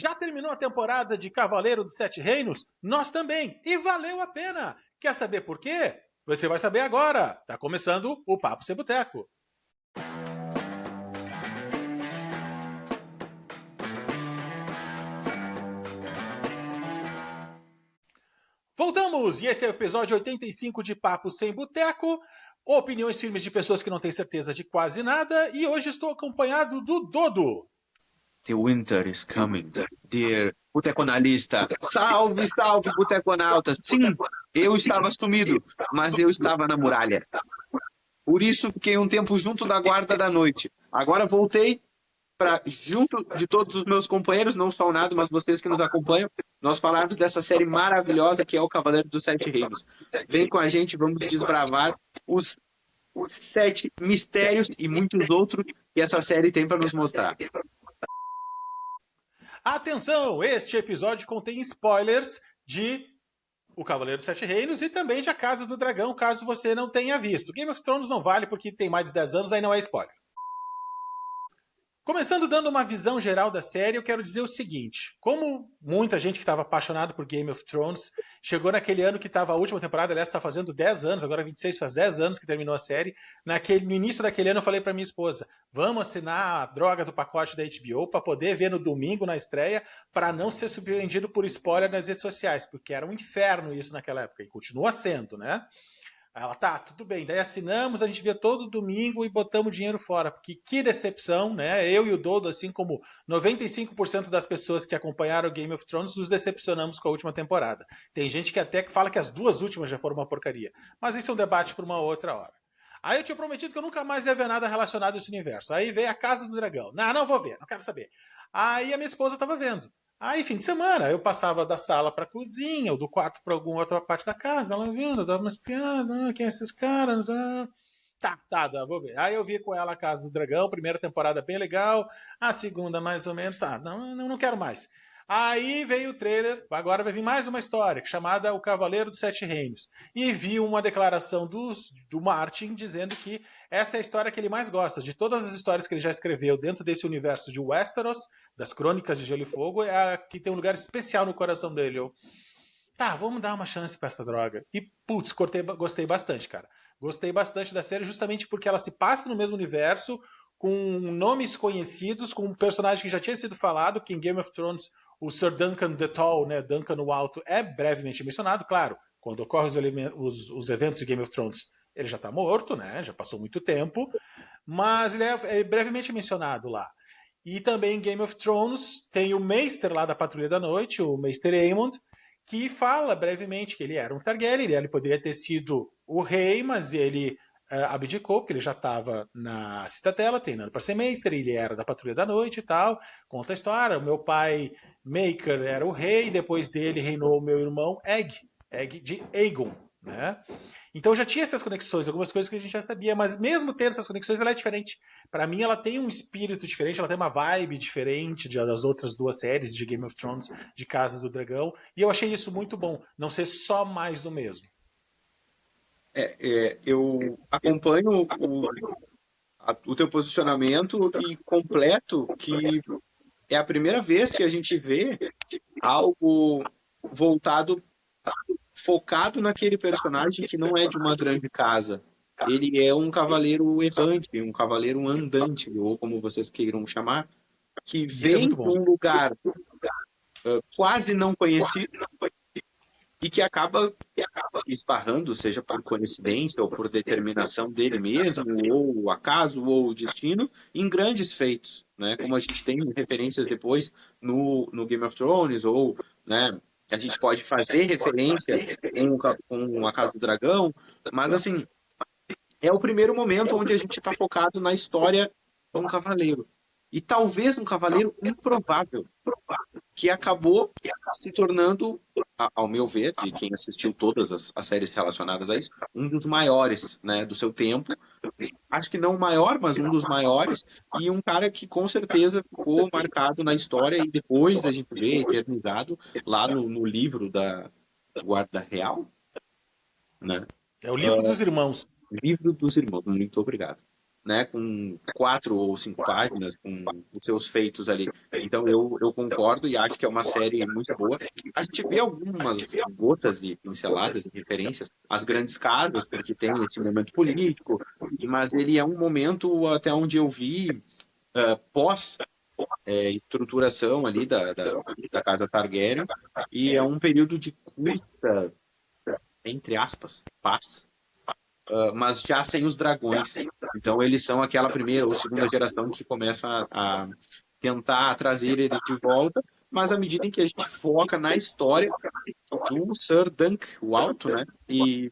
Já terminou a temporada de Cavaleiro dos Sete Reinos? Nós também, e valeu a pena! Quer saber por quê? Você vai saber agora! Tá começando o Papo Sem Boteco. Voltamos! E esse é o episódio 85 de Papo Sem Boteco. Opiniões firmes de pessoas que não têm certeza de quase nada. E hoje estou acompanhado do Dodo. The winter is coming, dear boteconalista. Salve, salve, boteconautas. Sim, eu estava sumido, mas eu estava na muralha. Por isso fiquei um tempo junto da guarda da noite. Agora voltei para, junto de todos os meus companheiros, não só o Nado, mas vocês que nos acompanham, nós falarmos dessa série maravilhosa que é o Cavaleiro dos Sete Reinos. Vem com a gente, vamos desbravar os 7 mistérios e muitos outros que essa série tem para nos mostrar. Atenção, este episódio contém spoilers de O Cavaleiro dos Sete Reinos e também de A Casa do Dragão, caso você não tenha visto. Game of Thrones não vale porque tem mais de 10 anos, aí não é spoiler. Começando dando uma visão geral da série, eu quero dizer o seguinte. Como muita gente que estava apaixonada por Game of Thrones chegou naquele ano que estava a última temporada, aliás, está fazendo 10 anos, agora 26, faz 10 anos que terminou a série. No início daquele ano eu falei para minha esposa, vamos assinar a droga do pacote da HBO para poder ver no domingo na estreia, para não ser surpreendido por spoiler nas redes sociais, porque era um inferno isso naquela época, e continua sendo, né? Ela, tá, tudo bem. Daí assinamos, a gente via todo domingo e botamos dinheiro fora. Porque que decepção, né? Eu e o Dodo, assim como 95% das pessoas que acompanharam o Game of Thrones, nos decepcionamos com a última temporada. Tem gente que até fala que as duas últimas já foram uma porcaria. Mas isso é um debate para uma outra hora. Aí eu tinha prometido que eu nunca mais ia ver nada relacionado a esse universo. Aí veio a Casa do Dragão. Não vou ver, não quero saber. Aí a minha esposa estava vendo. Aí, fim de semana, eu passava da sala pra cozinha, ou do quarto pra alguma outra parte da casa, ela vendo, dava umas piadas, quem é esses caras? Tá, vou ver. Aí eu vi com ela a Casa do Dragão, primeira temporada bem legal, a segunda mais ou menos, não quero mais. Aí veio o trailer, agora vai vir mais uma história, chamada O Cavaleiro dos Sete Reinos. E vi uma declaração do Martin dizendo que essa é a história que ele mais gosta. De todas as histórias que ele já escreveu dentro desse universo de Westeros, das Crônicas de Gelo e Fogo, é a que tem um lugar especial no coração dele. Vamos dar uma chance pra essa droga. E, putz, gostei bastante, cara. Gostei bastante da série justamente porque ela se passa no mesmo universo, com nomes conhecidos, com um personagem que já tinha sido falado, que em Game of Thrones o Sir Duncan the Tall, né, Duncan o Alto, é brevemente mencionado, claro, quando ocorrem os eventos de Game of Thrones, ele já está morto, né, já passou muito tempo, mas ele é brevemente mencionado lá. E também em Game of Thrones tem o Maester lá da Patrulha da Noite, o Maester Aemond, que fala brevemente que ele era um Targaryen, ele poderia ter sido o rei, mas ele abdicou, porque ele já estava na Cidadela treinando para ser Maester, ele era da Patrulha da Noite e tal. Conta a história, o meu pai Maker era o rei, depois dele reinou o meu irmão Egg de Aegon, né? Então já tinha essas conexões, algumas coisas que a gente já sabia, mas mesmo tendo essas conexões, ela é diferente. Para mim, ela tem um espírito diferente, ela tem uma vibe diferente das outras duas séries de Game of Thrones, de Casa do Dragão, e eu achei isso muito bom, não ser só mais do mesmo. Eu acompanho o teu posicionamento e completo que é a primeira vez que a gente vê algo voltado, focado naquele personagem que não é de uma grande casa. Ele é um cavaleiro errante, um cavaleiro andante, ou como vocês queiram chamar, que vem de um lugar quase não conhecido e que acaba esbarrando, seja por coincidência ou por determinação dele mesmo, ou o acaso, ou o destino, em grandes feitos, né? Como a gente tem referências depois no Game of Thrones, ou, né, a gente pode fazer referência com a Casa do Dragão, mas assim, é o primeiro momento onde a gente está focado na história de um cavaleiro. E talvez um cavaleiro improvável, que acabou se tornando, ao meu ver, de quem assistiu todas as séries relacionadas a isso, um dos maiores, né, do seu tempo. Acho que não o maior, mas um dos maiores, e um cara que com certeza ficou marcado na história e depois a gente vê eternizado lá no livro da Guarda Real, né? É o livro dos irmãos. Livro dos Irmãos, muito obrigado. né, com 4 ou 5 páginas, com os seus feitos ali. Então eu concordo e acho que é uma série muito boa. A gente vê algumas gotas e pinceladas e referências às grandes casas, porque tem esse momento político, mas ele é um momento, até onde eu vi, pós estruturação ali da casa Targaryen, e é um período de curta, entre aspas, paz, mas já sem os dragões. Então eles são aquela primeira ou segunda geração que começa a tentar trazer ele de volta, mas à medida em que a gente foca na história do Sir Dunk, o Alto, né? E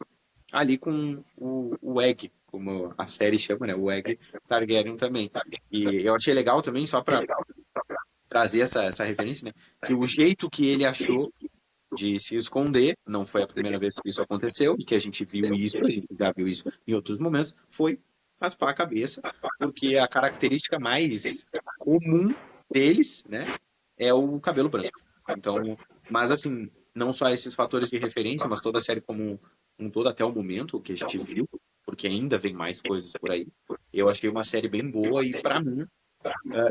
ali com o Egg, como a série chama, né? O Egg Targaryen também. E eu achei legal também, só para trazer essa referência, né? Que o jeito que ele achou de se esconder, não foi a primeira vez que isso aconteceu, e que a gente viu isso, a gente já viu isso em outros momentos, foi raspar a cabeça, porque a característica mais comum deles, né, é o cabelo branco. Então, mas assim, não só esses fatores de referência, mas toda a série como um todo até o momento, o que a gente viu, porque ainda vem mais coisas por aí. Eu achei uma série bem boa e, para mim,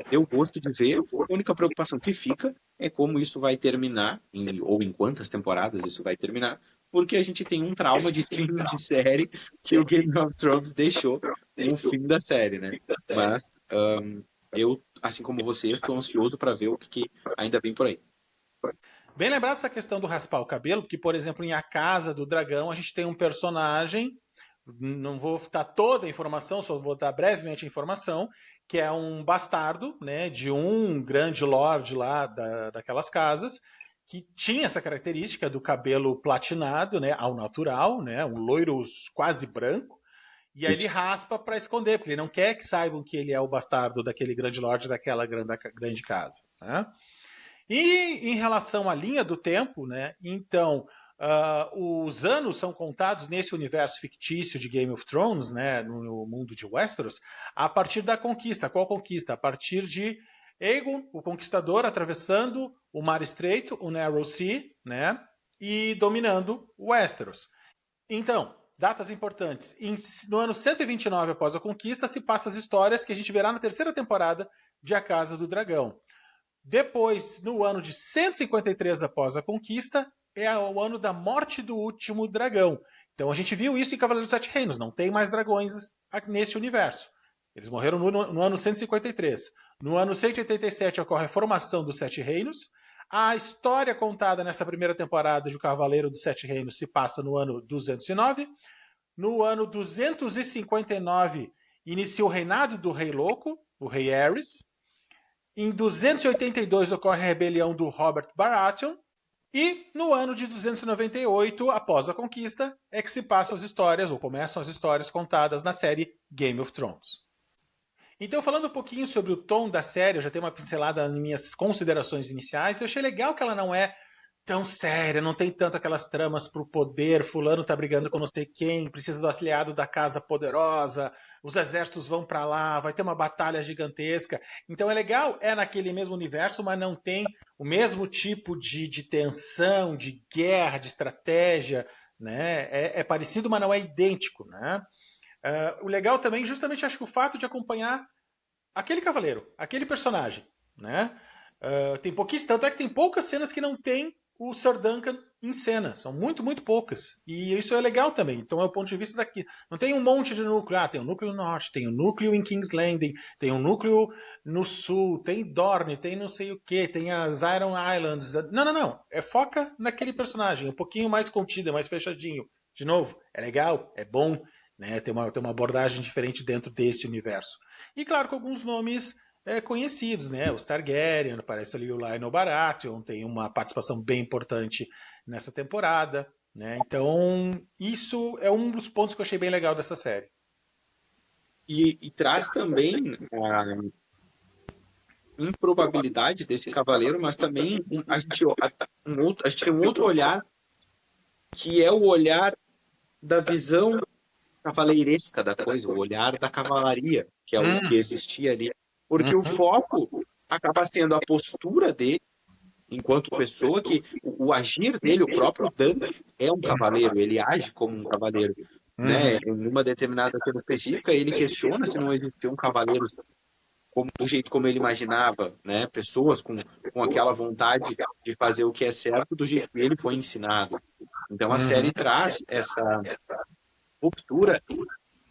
eu gosto de ver. A única preocupação que fica é como isso vai terminar, ou em quantas temporadas isso vai terminar, porque a gente tem um trauma de fim de série que o Game of Thrones deixou no fim da série, né? Mas eu, assim como você, estou ansioso para ver o que ainda vem por aí. Bem lembrado essa questão do raspar o cabelo, porque, por exemplo, em A Casa do Dragão, a gente tem um personagem, não vou dar toda a informação, só vou dar brevemente a informação, que é um bastardo, né, de um grande lord lá daquelas casas, que tinha essa característica do cabelo platinado, né, ao natural, né, um loiro quase branco, e aí ele raspa para esconder, porque ele não quer que saibam que ele é o bastardo daquele grande lord daquela grande casa, né? E em relação à linha do tempo, né? Então, os anos são contados nesse universo fictício de Game of Thrones, né? No mundo de Westeros, a partir da conquista. Qual conquista? A partir de Aegon, o Conquistador, atravessando o Mar Estreito, o Narrow Sea, né? E dominando Westeros. Então, datas importantes. No ano 129 após a conquista, se passa as histórias que a gente verá na terceira temporada de A Casa do Dragão. Depois, no ano de 153 após a conquista, é o ano da morte do último dragão. Então a gente viu isso em Cavaleiro dos Sete Reinos, não tem mais dragões nesse universo. Eles morreram no ano 153. No ano 187 ocorre a formação dos Sete Reinos. A história contada nessa primeira temporada de O Cavaleiro dos Sete Reinos se passa no ano 209. No ano 259 inicia o reinado do Rei Louco, o Rei Aerys. Em 282 ocorre a rebelião do Robert Baratheon. E no ano de 298, após a conquista, é que se passam as histórias, ou começam as histórias contadas na série Game of Thrones. Então, falando um pouquinho sobre o tom da série, eu já tenho uma pincelada nas minhas considerações iniciais. Eu achei legal que ela não é tão séria, não tem tanto aquelas tramas pro poder, fulano tá brigando com não sei quem, precisa do auxiliado da casa poderosa, os exércitos vão para lá, vai ter uma batalha gigantesca. Então é legal, é naquele mesmo universo, mas não tem o mesmo tipo de tensão, de guerra, de estratégia, né? É parecido, mas não é idêntico, né? O legal também, justamente, acho que o fato de acompanhar aquele cavaleiro, aquele personagem, né? Tem pouquíssimo, tanto é que tem poucas cenas que não tem o Sir Duncan em cena. São muito, muito poucas. E isso é legal também. Então é o ponto de vista daqui. Não tem um monte de núcleo. Tem o núcleo no norte, tem o núcleo em King's Landing, tem o núcleo no sul, tem Dorne, tem não sei o que, tem as Iron Islands. Não, não, não. Foca naquele personagem. Um pouquinho mais contido, mais fechadinho. De novo, é legal, é bom, né? Tem uma abordagem diferente dentro desse universo. E claro, com alguns nomes conhecidos, né? Os Targaryen, aparece ali o Lionel Baratheon, tem uma participação bem importante nessa temporada, né? Então, isso é um dos pontos que eu achei bem legal dessa série. E traz também a improbabilidade desse cavaleiro, mas também a gente tem um outro olhar, que é o olhar da visão cavaleiresca da coisa, o olhar da cavalaria, que é o que existia ali. Porque o foco acaba sendo a postura dele, enquanto pessoa, que o agir dele, o próprio Dunk, é um cavaleiro, ele age como um cavaleiro. né? Uhum. Em uma determinada cena específica, ele questiona se não existiam cavaleiros do jeito como ele imaginava, né? Pessoas com aquela vontade de fazer o que é certo do jeito que ele foi ensinado. Então a Uhum. série traz essa ruptura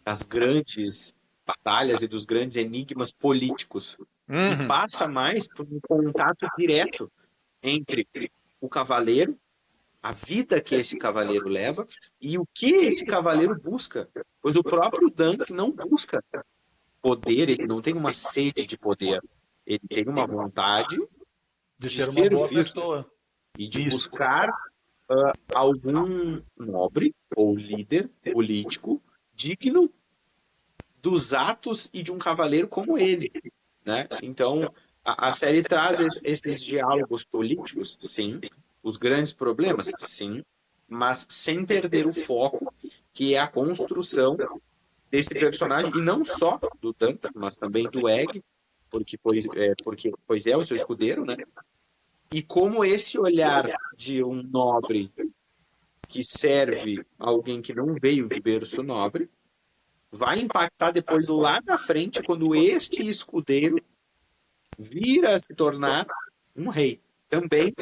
das grandes batalhas e dos grandes enigmas políticos e Uhum. passa mais por um contato direto entre o cavaleiro, a vida que esse cavaleiro leva e o que esse cavaleiro busca. Pois o próprio Dunk não busca poder, ele não tem uma sede de poder. Ele tem uma vontade De de ser uma boa servir pessoa. e de Isso. buscar algum nobre ou líder político digno dos atos e de um cavaleiro como ele, né? Então, a série traz esses diálogos políticos, sim, os grandes problemas, sim, mas sem perder o foco, que é a construção desse personagem, e não só do Duncan, mas também do Egg, pois é o seu escudeiro, né? E como esse olhar de um nobre que serve alguém que não veio de berço nobre vai impactar depois lá na frente, quando este escudeiro vira a se tornar um rei. Também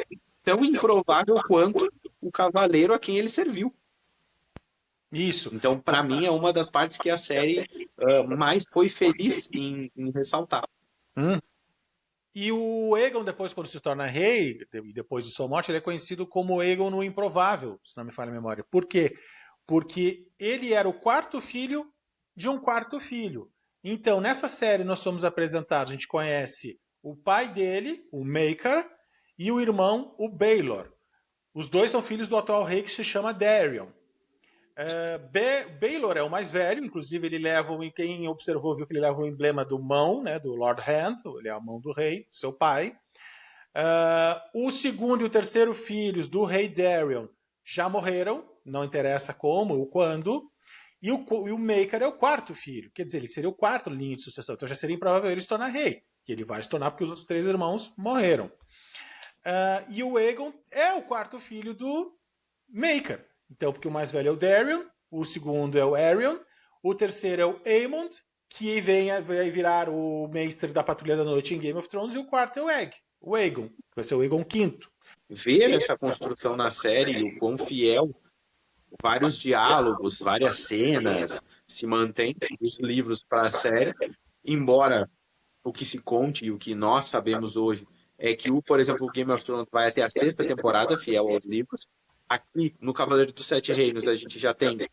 tão improvável quanto o cavaleiro a quem ele serviu. Isso. Então, para mim, é uma das partes que a série mais foi feliz em ressaltar. Hum. E o Aegon, depois, quando se torna rei, e depois de sua morte, ele é conhecido como Aegon no Improvável, se não me falha a memória. Por quê? Porque ele era o quarto filho de um quarto filho. Então, nessa série, nós somos apresentados, a gente conhece o pai dele, o Maker, e o irmão, o Baelor. Os dois são filhos do atual rei que se chama Darion. Baelor é o mais velho, inclusive ele leva, quem observou viu que ele leva o emblema do mão, né, do Lord Hand, ele é a mão do rei, seu pai. O segundo e o terceiro filhos do rei Darion já morreram, não interessa como ou quando, e o Maker é o quarto filho, quer dizer, ele seria o quarto linha de sucessão, então já seria improvável ele se tornar rei, que ele vai se tornar porque os outros três irmãos morreram. E o Aegon é o quarto filho do Maker. Então, porque o mais velho é o Darion, o segundo é o Aerion, o terceiro é o Aemond, que vai virar o mestre da Patrulha da Noite em Game of Thrones, e o quarto é o Aegon, que vai ser o Aegon V. Ver essa construção na série e o quão fiel vários diálogos, várias cenas se mantém dos livros para a série, embora o que se conte e o que nós sabemos hoje é que por exemplo, o Game of Thrones vai até a sexta temporada, fiel aos livros. Aqui, no Cavaleiro dos Sete Reinos, a gente já tem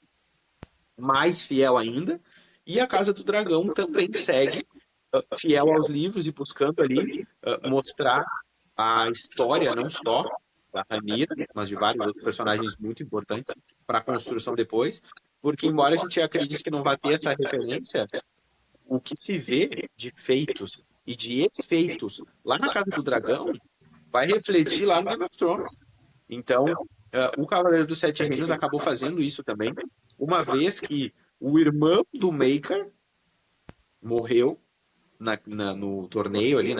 mais fiel ainda. E a Casa do Dragão também segue fiel aos livros e buscando ali mostrar a história, não só da Rhaenyra, mas de vários outros personagens muito importantes para a construção depois. Porque, embora a gente acredite que não vai ter essa referência, o que se vê de feitos e de efeitos lá na Casa do Dragão vai refletir lá no Game of Thrones. Então, o Cavaleiro dos Sete Reinos acabou fazendo isso também, uma vez que o irmão do Maker morreu no torneio ali,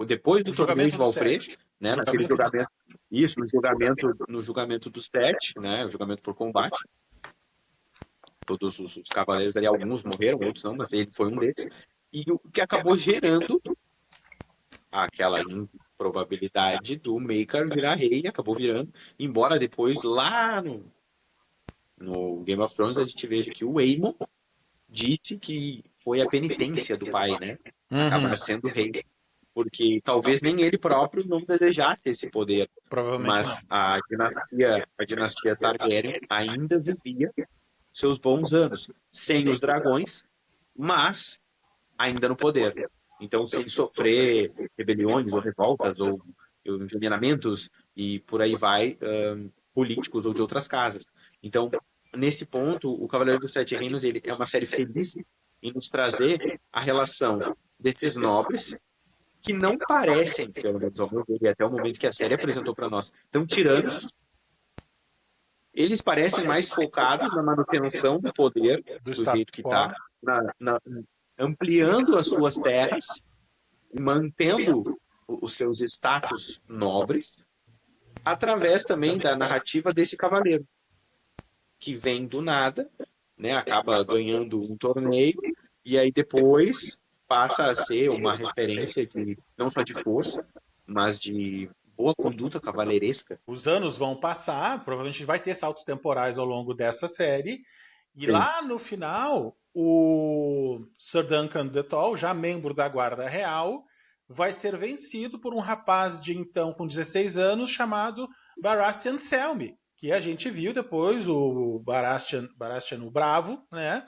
depois do O torneio de julgamento dos Valfrey, sete. né, naquele julgamento, isso, no julgamento dos sete, né, o julgamento por combate. Todos os cavaleiros ali, alguns morreram, outros não, mas ele foi um deles. E o que acabou gerando aquela improbabilidade do Maker virar rei, acabou virando, embora depois lá no Game of Thrones a gente veja que o Aemon disse que foi a penitência do pai, né? Uhum. Acabar sendo rei. Porque talvez nem ele próprio não desejasse esse poder. Provavelmente não. Mas a dinastia Targaryen ainda vivia seus bons anos, sem os dragões, mas ainda no poder. Então, sem sofrer rebeliões ou revoltas ou envenenamentos e por aí vai, políticos ou de outras casas. Então, nesse ponto, o Cavaleiro dos Sete Reinos ele é uma série feliz em nos trazer a relação desses nobres que não parecem, pelo menos ao meu ver, e até o momento que a série apresentou para nós, tão tiranos. Eles parecem mais focados na manutenção do poder Do do status jeito que quo. está, ampliando as suas terras, mantendo os seus status nobres, através também da narrativa desse cavaleiro, que vem do nada né, acaba ganhando um torneio, e aí depois passa a ser uma referência de, não só de força, mas de boa conduta cavaleiresca. Os anos vão passar, provavelmente vai ter saltos temporais ao longo dessa série, e Sim. lá no final, o Sir Duncan de Tall, já membro da Guarda Real, vai ser vencido por um rapaz de então com 16 anos chamado Baratheon Selmy, que a gente viu depois, o Baratheon o Bravo, né?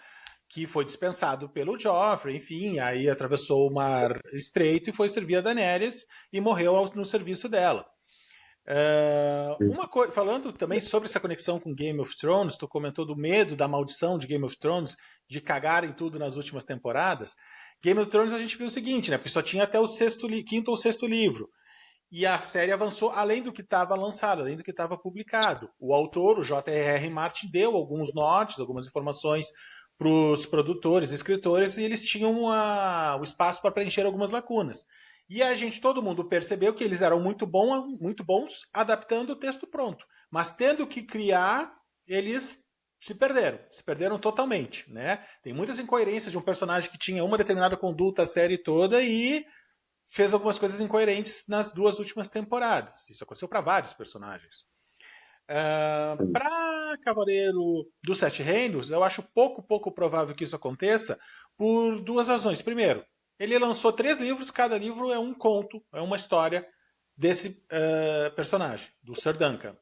Que foi dispensado pelo Joffrey, enfim, aí atravessou o Mar Estreito e foi servir a Daenerys e morreu no serviço dela. Falando também sobre essa conexão com Game of Thrones, tu comentou do medo, da maldição de Game of Thrones, de cagarem tudo nas últimas temporadas. Game of Thrones a gente viu o seguinte, né? Porque só tinha até o quinto ou sexto livro. E a série avançou além do que estava lançado, além do que estava publicado. O autor, o J.R.R. Martin, deu alguns notes, algumas informações para os produtores, escritores, e eles tinham o espaço para preencher algumas lacunas. E todo mundo percebeu que eles eram muito bons adaptando o texto pronto. Mas tendo que criar, eles se perderam totalmente, né? Tem muitas incoerências de um personagem que tinha uma determinada conduta a série toda e fez algumas coisas incoerentes nas 2 últimas temporadas. Isso aconteceu para vários personagens. Para Cavaleiro dos Sete Reinos, eu acho pouco provável que isso aconteça por 2 razões. Primeiro, ele lançou 3 livros, cada livro é um conto, é uma história desse personagem, do Sir Duncan.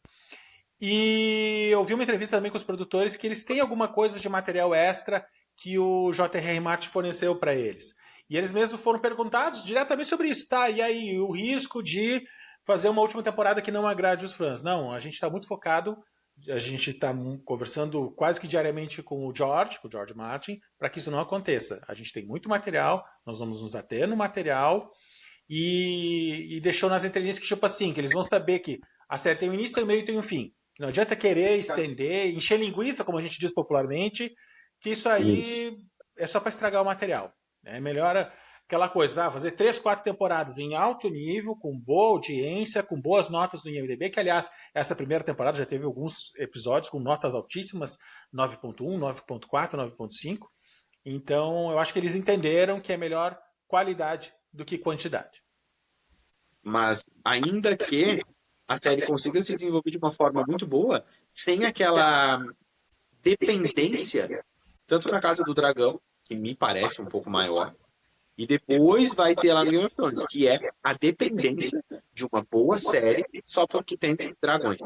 E eu vi uma entrevista também com os produtores que eles têm alguma coisa de material extra que o J.R.R. Martin forneceu para eles. E eles mesmos foram perguntados diretamente sobre isso. Tá, e aí, o risco de fazer uma última temporada que não agrade os fãs? Não, a gente está muito focado, a gente está conversando quase que diariamente com o George Martin, para que isso não aconteça. A gente tem muito material, nós vamos nos ater no material, e deixou nas entrelinhas que, tipo assim, que eles vão saber que a série tem um início, tem um meio e tem um fim. Não adianta querer estender, encher linguiça, como a gente diz popularmente, que isso aí é só para estragar o material. É melhor aquela coisa, fazer 3, 4 temporadas em alto nível, com boa audiência, com boas notas no IMDb, que aliás, essa primeira temporada já teve alguns episódios com notas altíssimas, 9.1, 9.4, 9.5. Então, eu acho que eles entenderam que é melhor qualidade do que quantidade. Mas ainda que a série consiga se desenvolver de uma forma muito boa, sem aquela dependência, tanto na Casa do Dragão, que me parece um pouco maior, e depois vai ter lá no Game of Thrones, que é a dependência de uma boa série só porque tem dragões.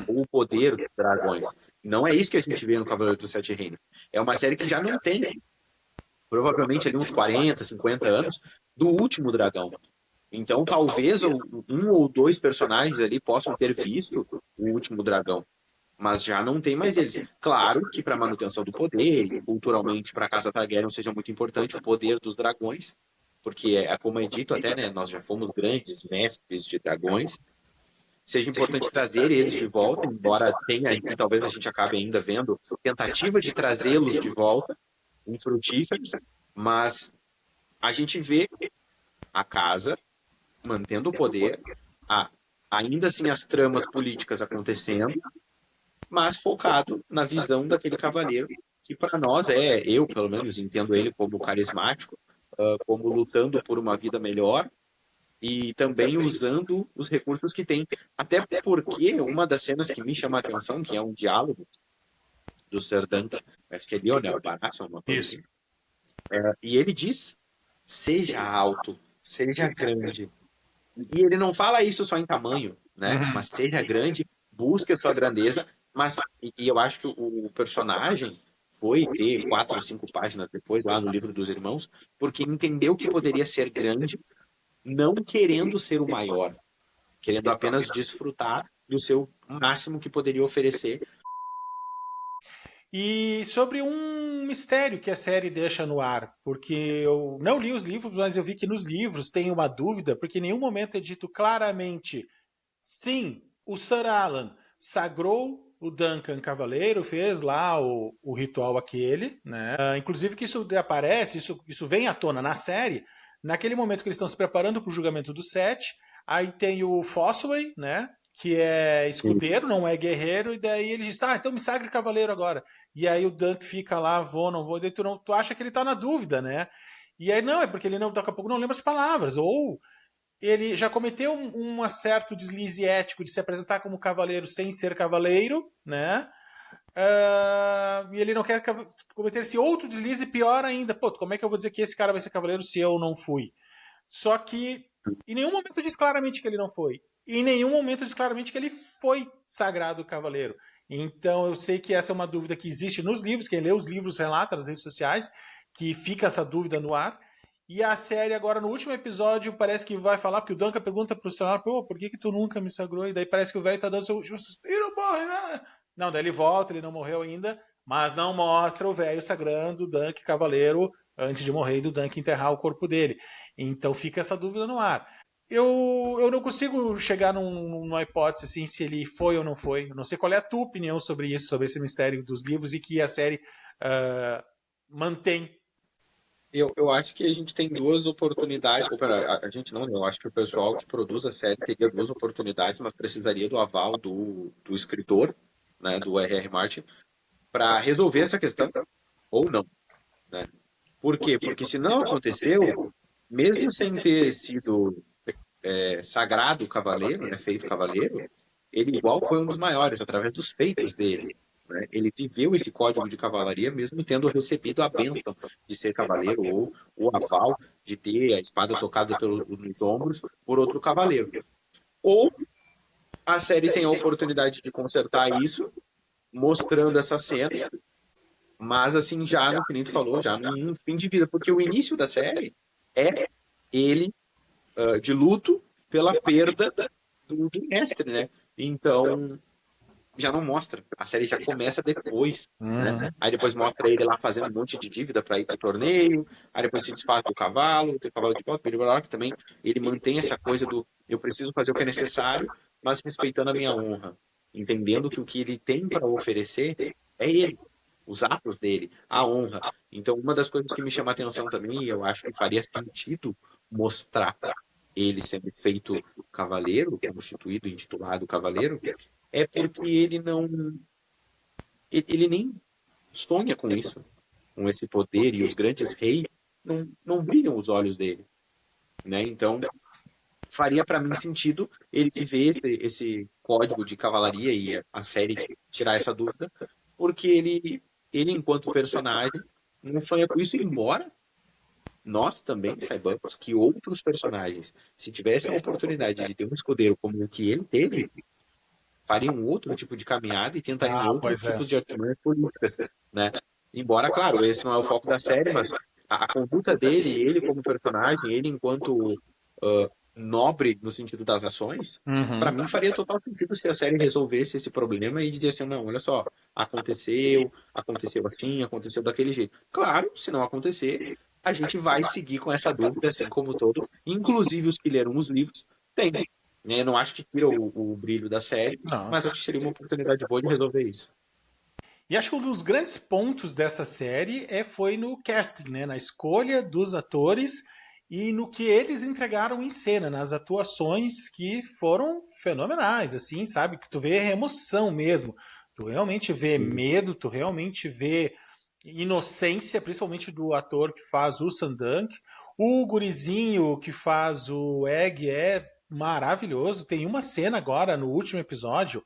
Ou o poder dos dragões. Não é isso que a gente vê no Cavaleiro dos Sete Reinos. É uma série que já não tem, provavelmente ali uns 40, 50 anos, do último dragão. Então, talvez um ou 2 personagens ali possam ter visto o último dragão, mas já não tem mais eles. Claro que para a manutenção do poder, e culturalmente para a Casa Targaryen seja muito importante o poder dos dragões, porque é como é dito até, né, nós já fomos grandes mestres de dragões, seja importante trazer eles de volta, embora tenha, e talvez a gente acabe ainda vendo, tentativa de trazê-los de volta, infrutíferos, mas a gente vê a casa mantendo o poder, ainda assim as tramas políticas acontecendo, mas focado na visão daquele cavaleiro, que para nós eu pelo menos entendo ele como carismático, como lutando por uma vida melhor, e também usando os recursos que tem. Até porque uma das cenas que me chama a atenção, que é um diálogo do Sir Duncan, acho que é Lionel Baratheon, uma coisa assim, e ele diz, seja alto, seja grande. E ele não fala isso só em tamanho, né? Mas seja grande, busque a sua grandeza. Mas, e eu acho que o personagem foi ter 4 ou 5 páginas depois, lá no Livro dos Irmãos, porque entendeu que poderia ser grande, não querendo ser o maior, querendo apenas desfrutar do seu máximo que poderia oferecer. E sobre um mistério que a série deixa no ar, porque eu não li os livros, mas eu vi que nos livros tem uma dúvida, porque em nenhum momento é dito claramente, sim, o Sir Alan sagrou o Duncan Cavaleiro, fez lá o ritual aquele, né? Inclusive que isso aparece, isso vem à tona na série, naquele momento que eles estão se preparando para o julgamento do Sete, aí tem o Fossoway, né? que é escudeiro, não é guerreiro, e daí ele diz, tá, então me sagre cavaleiro agora. E aí o Dunk fica lá, vou, não vou, e daí tu acha que ele tá na dúvida, né? E aí não, é porque ele não, daqui a pouco não lembra as palavras, ou ele já cometeu um certo deslize ético de se apresentar como cavaleiro sem ser cavaleiro, né? E ele não quer cometer esse outro deslize pior ainda. Pô, como é que eu vou dizer que esse cara vai ser cavaleiro se eu não fui? Só que em nenhum momento diz claramente que ele não foi. E em nenhum momento diz claramente que ele foi sagrado cavaleiro. Então eu sei que essa é uma dúvida que existe nos livros, quem lê os livros relata nas redes sociais, que fica essa dúvida no ar. E a série agora, no último episódio, parece que vai falar, porque o Duncan pergunta pro celular, pô, por que tu nunca me sagrou? E daí parece que o velho tá dando seu último suspiro, morre, né? Não, daí ele volta, ele não morreu ainda, mas não mostra o velho sagrando o Dunk cavaleiro antes de morrer e do Dunk enterrar o corpo dele. Então fica essa dúvida no ar. Eu não consigo chegar numa hipótese assim, se ele foi ou não foi. Eu não sei qual é a tua opinião sobre isso, sobre esse mistério dos livros e que a série mantém. Eu acho que a gente tem duas oportunidades. A gente não, eu acho que o pessoal que produz a série teria duas oportunidades, mas precisaria do aval do escritor, né, do R.R. Martin, para resolver essa questão, ou não, né? Por quê? Porque se não aconteceu, mesmo sem ter sido sagrado cavaleiro, né, feito cavaleiro, ele igual foi um dos maiores, através dos feitos dele. Né? Ele viveu esse código de cavalaria, mesmo tendo recebido a bênção de ser cavaleiro, ou o aval de ter a espada tocada nos ombros por outro cavaleiro. Ou a série tem a oportunidade de consertar isso, mostrando essa cena, mas assim, já no que nem tu falou, já no fim de vida, porque o início da série é ele de luto pela perda do mestre, né? Então, já não mostra. A série já começa depois, né? Aí depois mostra ele lá fazendo um monte de dívida para ir pro torneio, aí depois se desfaz do cavalo, tem o cavalo de volta, que também ele mantém essa coisa do eu preciso fazer o que é necessário, mas respeitando a minha honra, entendendo que o que ele tem para oferecer é ele, os atos dele, a honra. Então, uma das coisas que me chama a atenção também, e eu acho que faria sentido mostrar ele sendo feito cavaleiro, constituído, intitulado cavaleiro, é porque ele não. Ele nem sonha com isso, com esse poder, e os grandes reis não brilham os olhos dele. Né? Então, faria para mim sentido ele viver esse código de cavalaria e a série tirar essa dúvida, porque ele enquanto personagem, não sonha com isso, embora nós também saibamos que outros personagens, se tivessem a oportunidade de ter um escudeiro como o que ele teve, fariam um outro tipo de caminhada e tentariam outros Pois é. tipos de artimanhas políticas, né? Embora, claro, esse não é o foco da série, mas a conduta dele, ele como personagem, ele enquanto nobre no sentido das ações, para mim faria total sentido se a série resolvesse esse problema e dizer assim, não, olha só, aconteceu assim, aconteceu daquele jeito. Claro, se não acontecer, a gente vai seguir com essa dúvida, assim como todos, inclusive os que leram os livros, têm. Eu não acho que tira o brilho da série, Não. mas acho que seria uma oportunidade boa de resolver isso. E acho que um dos grandes pontos dessa série foi no casting, né? Na escolha dos atores e no que eles entregaram em cena, nas atuações que foram fenomenais, assim, sabe? Que tu vê emoção mesmo. Tu realmente vê Sim. medo, tu realmente vê inocência, principalmente do ator que faz o Sandunk. O gurizinho que faz o Egg é maravilhoso. Tem uma cena agora, no último episódio,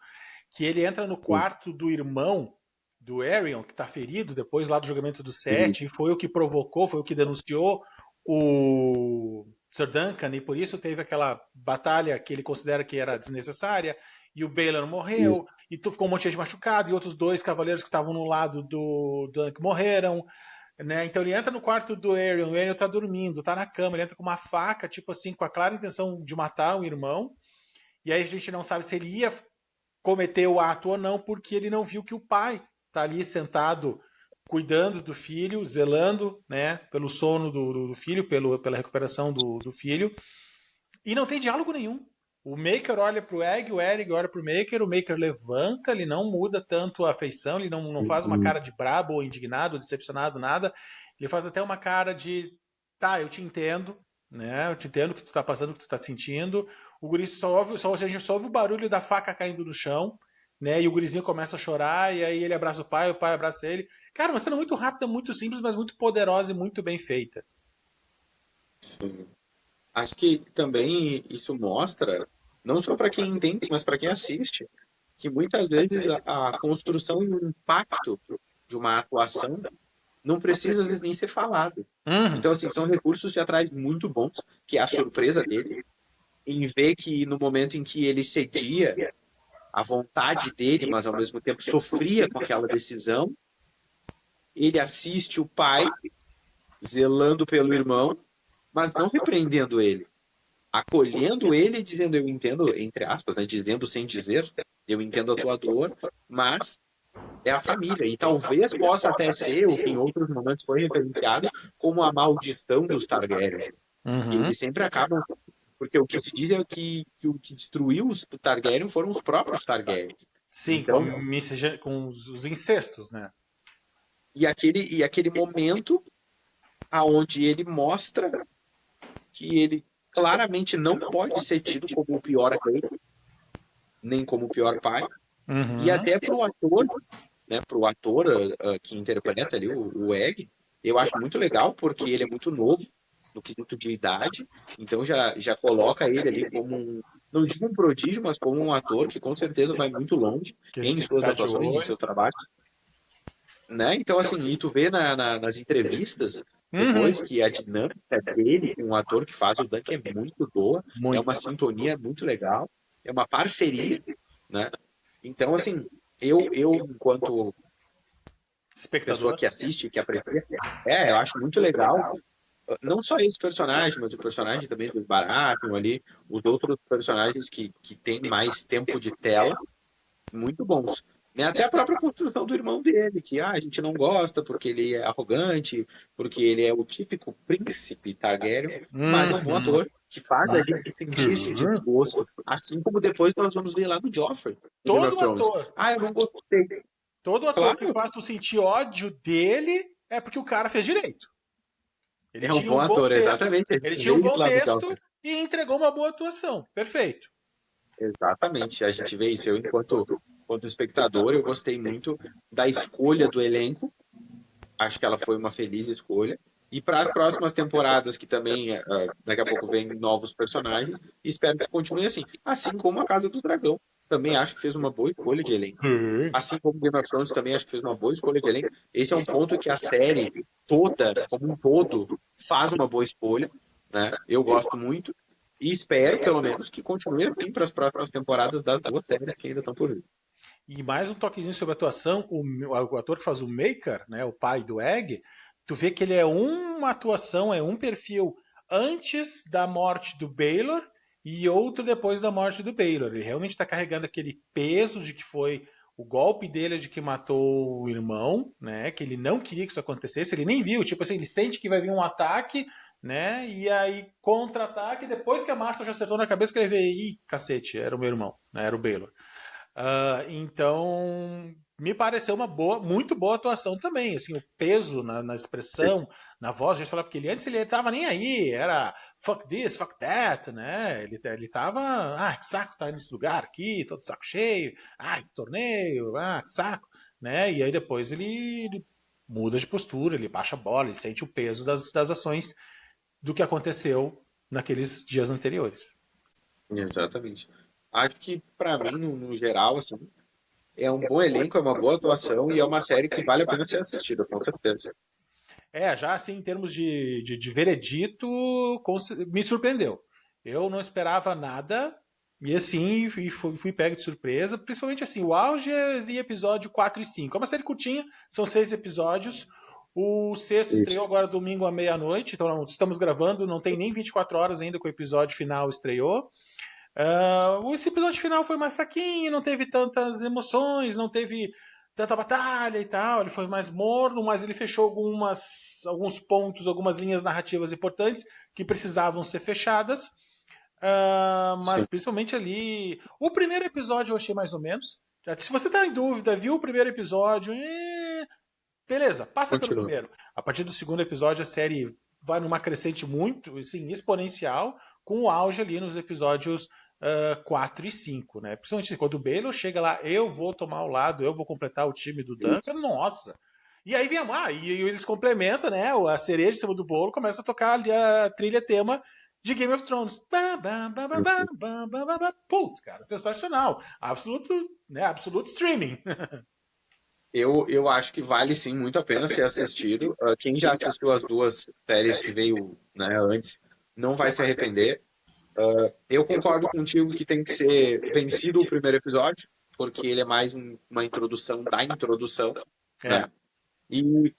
que ele entra no Sim. quarto do irmão do Arion, que está ferido depois lá do julgamento do Sete, Isso. e foi o que provocou, foi o que denunciou o Sir Duncan, e por isso teve aquela batalha que ele considera que era desnecessária, e o Baelor Isso. morreu, e tu ficou um monte de gente machucado, e outros dois cavaleiros que estavam no lado do Duncan morreram, né? Então ele entra no quarto do Arion, o Arion tá dormindo, tá na cama, ele entra com uma faca, tipo assim, com a clara intenção de matar o irmão, e aí a gente não sabe se ele ia cometer o ato ou não, porque ele não viu que o pai está ali sentado cuidando do filho, zelando, né, pelo sono do filho, pela recuperação do filho, e não tem diálogo nenhum. O Maker olha para o Egg olha para o Maker levanta, ele não muda tanto a feição, ele não faz uma cara de brabo ou indignado, ou decepcionado, nada. Ele faz até uma cara de, tá, eu te entendo, né? Eu te entendo o que tu tá passando, o que tu tá sentindo. o guri a gente só ouve o barulho da faca caindo no chão, né? E o gurizinho começa a chorar, e aí ele abraça o pai abraça ele. Cara, uma cena muito rápida, muito simples, mas muito poderosa e muito bem feita. Sim. Acho que também isso mostra, não só para quem entende, mas para quem assiste, que muitas vezes a construção e o impacto de uma atuação não precisa às vezes nem ser falado. Uhum. Então, assim, são recursos teatrais muito bons, que é a surpresa dele, em ver que no momento em que ele cedia à vontade dele, mas ao mesmo tempo sofria com aquela decisão, ele assiste o pai zelando pelo irmão, mas não repreendendo ele, acolhendo ele e dizendo, eu entendo, entre aspas, né, dizendo sem dizer, eu entendo a tua dor, mas é a família. E talvez possa até ser, o que em outros momentos foi referenciado, como a maldição dos Targaryen. Que Uhum. eles sempre acabam. Porque o que se diz é que o que destruiu os Targaryen foram os próprios Targaryen. Sim, Então, com os incestos, né? e aquele momento aonde ele mostra que ele claramente não pode ser tido como o pior rei, nem como o pior pai, e Uhum. até para o ator, né, para o ator que interpreta ali o Egg, eu acho muito legal porque ele é muito novo no quesito de idade, então já coloca ele ali como não digo um prodígio, mas como um ator que com certeza vai muito longe Que a gente em tem que suas ficar de atuações, em olho. seus trabalhos, né? Então assim, e tu vê nas entrevistas Uhum. depois que a dinâmica dele com o ator que faz o Dunk é muito boa, é uma Muito. sintonia muito legal, é uma parceria, né? Então assim, eu enquanto pessoa Espectador. que assiste, que aprecia, eu acho muito legal, não só esse personagem, mas o personagem também do Baratheon ali, os outros personagens que têm mais tempo de tela, muito bons. Né? Até a própria construção do irmão dele, que a gente não gosta porque ele é arrogante, porque ele é o típico príncipe Targaryen, mas é um bom Uhum. ator que faz a gente sentir esse desgosto, assim como depois nós vamos ver lá no Joffrey, em Game of Todo Thrones. ator, Eu não gostei. todo ator que Claro, faz tu sentir ódio dele é porque o cara fez direito. Ele é um tinha um bom bom ator, texto, exatamente. A ele gente tinha vê um isso bom lá no texto Joffrey. e entregou uma boa atuação. Perfeito. Exatamente, a gente vê isso. Eu, enquanto espectador, eu gostei muito da escolha do elenco. Acho que ela foi uma feliz escolha. E para as próximas temporadas, que também daqui a pouco vem novos personagens, espero que continue assim. Assim como a Casa do Dragão. Também acho que fez uma boa escolha de elenco. Sim. Assim como Game of Thrones também acho que fez uma boa escolha de elenco. Esse é um ponto que a série toda, como um todo, faz uma boa escolha, né? Eu gosto muito e espero, pelo menos, que continue assim para as próximas temporadas das duas séries que ainda estão por vir. E mais um toquezinho sobre a atuação, o ator que faz o Maker, né, o pai do Egg, tu vê que ele é uma atuação, é um perfil antes da morte do Baylor e outro depois da morte do Baylor. Ele realmente está carregando aquele peso de que foi o golpe dele de que matou o irmão, né? Que ele não queria que isso acontecesse, ele nem viu, tipo assim, ele sente que vai vir um ataque, né? E aí contra-ataque, depois que a massa já acertou na cabeça que ele vê, ih, cacete, era o meu irmão, né? Era o Baylor. Então, me pareceu uma boa, muito boa atuação também. Assim, o peso na expressão, na voz, a gente fala, porque ele antes ele tava nem aí, era fuck this, fuck that, né? Ele tava, que saco tá nesse lugar aqui, todo saco cheio, esse torneio, que saco, né? E aí depois ele muda de postura, ele baixa a bola, ele sente o peso das ações do que aconteceu naqueles dias anteriores. Exatamente. Acho que, para mim, no geral, assim, é um bom elenco, é uma boa atuação e é uma série que vale a pena ser assistida, com certeza. Já assim, em termos de veredito, me surpreendeu. Eu não esperava nada, e assim, fui pego de surpresa. Principalmente assim, o auge é em episódio 4 e 5. É uma série curtinha, são 6 episódios. O sexto Isso. estreou agora domingo à meia-noite, então estamos gravando, não tem nem 24 horas ainda que o episódio final estreou. Esse episódio final foi mais fraquinho, não teve tantas emoções, não teve tanta batalha e tal. Ele foi mais morno, mas ele fechou alguns pontos, algumas linhas narrativas importantes que precisavam ser fechadas. Mas Sim, principalmente ali. O primeiro episódio eu achei mais ou menos. Se você tá em dúvida, viu o primeiro episódio, beleza, passa pelo continua. primeiro. A partir do segundo episódio, a série vai numa crescente muito, assim, exponencial, com o auge ali nos episódios 4 e 5, né? Principalmente quando o Baylor chega lá, eu vou tomar o lado, eu vou completar o time do Duncan, nossa! E aí e eles complementam, né? A cereja em cima do bolo começa a tocar ali a trilha tema de Game of Thrones. Putz, cara, sensacional. Absoluto, né? Absoluto streaming. Eu acho que vale sim muito a pena ser assistido. Quem já assistiu as duas séries que veio, né, antes não vai se arrepender. Eu concordo contigo que tem que ser vencido o primeiro episódio, porque ele é mais uma introdução da introdução, É. né? E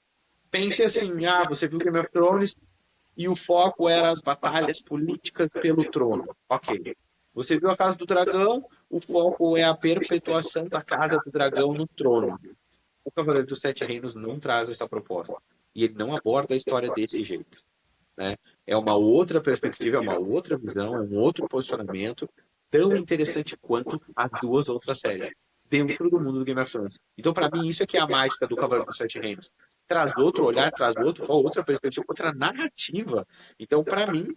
pense assim, você viu Game of Thrones e o foco era as batalhas políticas pelo trono. Ok. Você viu a Casa do Dragão, o foco é a perpetuação da Casa do Dragão no trono. O Cavaleiro dos Sete Reinos não traz essa proposta. E ele não aborda a história desse jeito, né? É uma outra perspectiva, é uma outra visão, é um outro posicionamento tão interessante quanto as duas outras séries dentro do mundo do Game of Thrones. Então, para mim, isso é que é a mágica do Cavaleiro dos Sete Reinos. Traz outro olhar, traz outra perspectiva, outra narrativa. Então, para mim,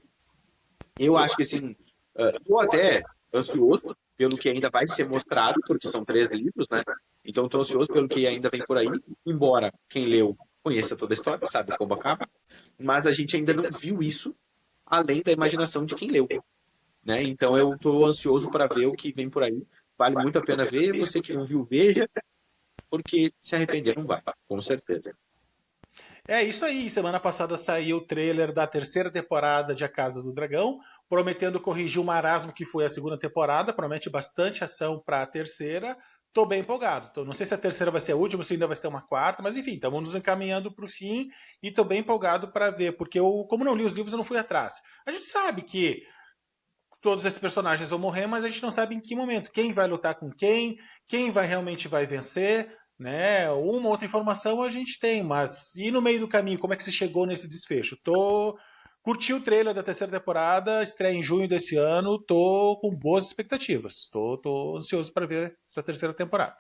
eu acho que assim, estou até ansioso pelo que ainda vai ser mostrado, porque são 3 livros, né? Então estou ansioso pelo que ainda vem por aí, embora quem leu conheça toda a história, sabe como acaba, mas a gente ainda não viu isso além da imaginação de quem leu, né? Então eu estou ansioso para ver o que vem por aí. Vale muito a pena ver. Você que não viu, veja, porque se arrepender não vai, com certeza. É isso aí. Semana passada saiu o trailer da terceira temporada de A Casa do Dragão, prometendo corrigir o marasmo que foi a segunda temporada. Promete bastante ação para a terceira. Tô bem empolgado. Não sei se a terceira vai ser a última, se ainda vai ter uma quarta, mas enfim, estamos nos encaminhando para o fim e tô bem empolgado para ver, porque eu, como não li os livros, eu não fui atrás. A gente sabe que todos esses personagens vão morrer, mas a gente não sabe em que momento, quem vai lutar com quem vai realmente vai vencer, né? Uma outra informação a gente tem, mas e no meio do caminho, como é que se chegou nesse desfecho? Curti o trailer da terceira temporada, estreia em junho desse ano, tô com boas expectativas. Tô ansioso para ver essa terceira temporada.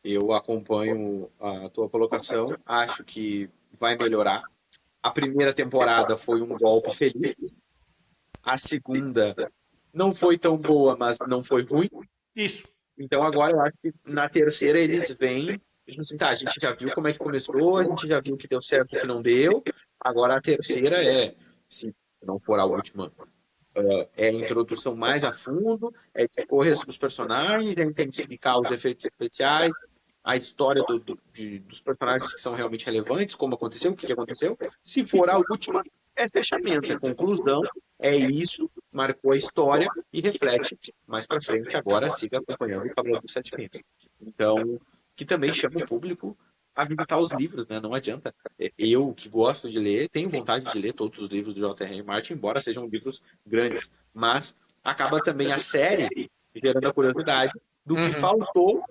Eu acompanho a tua colocação, acho que vai melhorar. A primeira temporada foi um golpe feliz. A segunda não foi tão boa, mas não foi ruim. Isso. Então agora eu acho que na terceira eles vêm, assim, tá, a gente já viu como é que começou, a gente já viu o que deu certo e o que não deu. Agora a terceira se não for a última, é a introdução mais a fundo, é discorrer sobre os personagens, é intensificar os efeitos especiais, a história dos personagens que são realmente relevantes, como aconteceu, o que aconteceu. Se for a última, é fechamento, é conclusão, é isso, marcou a história e reflete mais para frente. Agora siga acompanhando o Cavaleiro dos Sete Reinos. Então, que também chama o público a visitar os livros, né? Não adianta. Eu, que gosto de ler, tenho vontade de ler todos os livros do J.R.R. Martin, embora sejam livros grandes, mas acaba também a série gerando a curiosidade do que faltou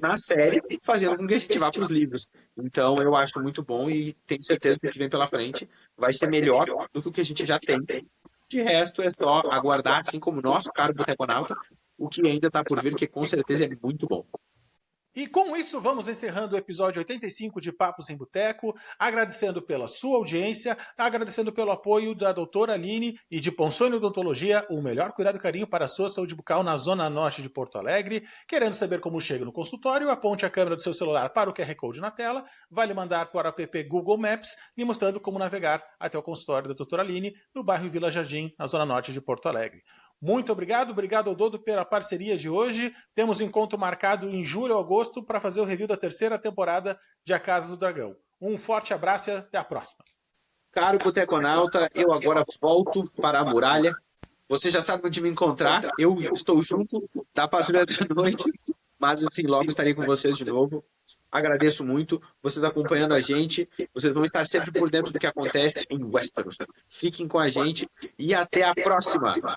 na série, fazendo com que a gente vá para os livros. Então, eu acho muito bom e tenho certeza que o que vem pela frente vai ser melhor do que o que a gente já tem. De resto, é só aguardar, assim como o nosso caro Boteconauta, o que ainda está por vir, que com certeza é muito bom. E com isso, vamos encerrando o episódio 85 de Papos em Boteco, agradecendo pela sua audiência, agradecendo pelo apoio da doutora Aline e de Ponsônio Odontologia, o melhor cuidado e carinho para a sua saúde bucal na zona norte de Porto Alegre. Querendo saber como chega no consultório, aponte a câmera do seu celular para o QR Code na tela, vale mandar para o app Google Maps, lhe mostrando como navegar até o consultório da doutora Aline, no bairro Vila Jardim, na zona norte de Porto Alegre. Muito obrigado ao Dodo pela parceria de hoje. Temos encontro marcado em julho ou agosto para fazer o review da terceira temporada de A Casa do Dragão. Um forte abraço e até a próxima. Caro Boteconauta, eu agora volto para a muralha. Você já sabe onde me encontrar. Eu estou junto da Patrulha da Noite, mas enfim, logo estarei com vocês de novo. Agradeço muito vocês acompanhando a gente. Vocês vão estar sempre por dentro do que acontece em Westeros. Fiquem com a gente e até a próxima!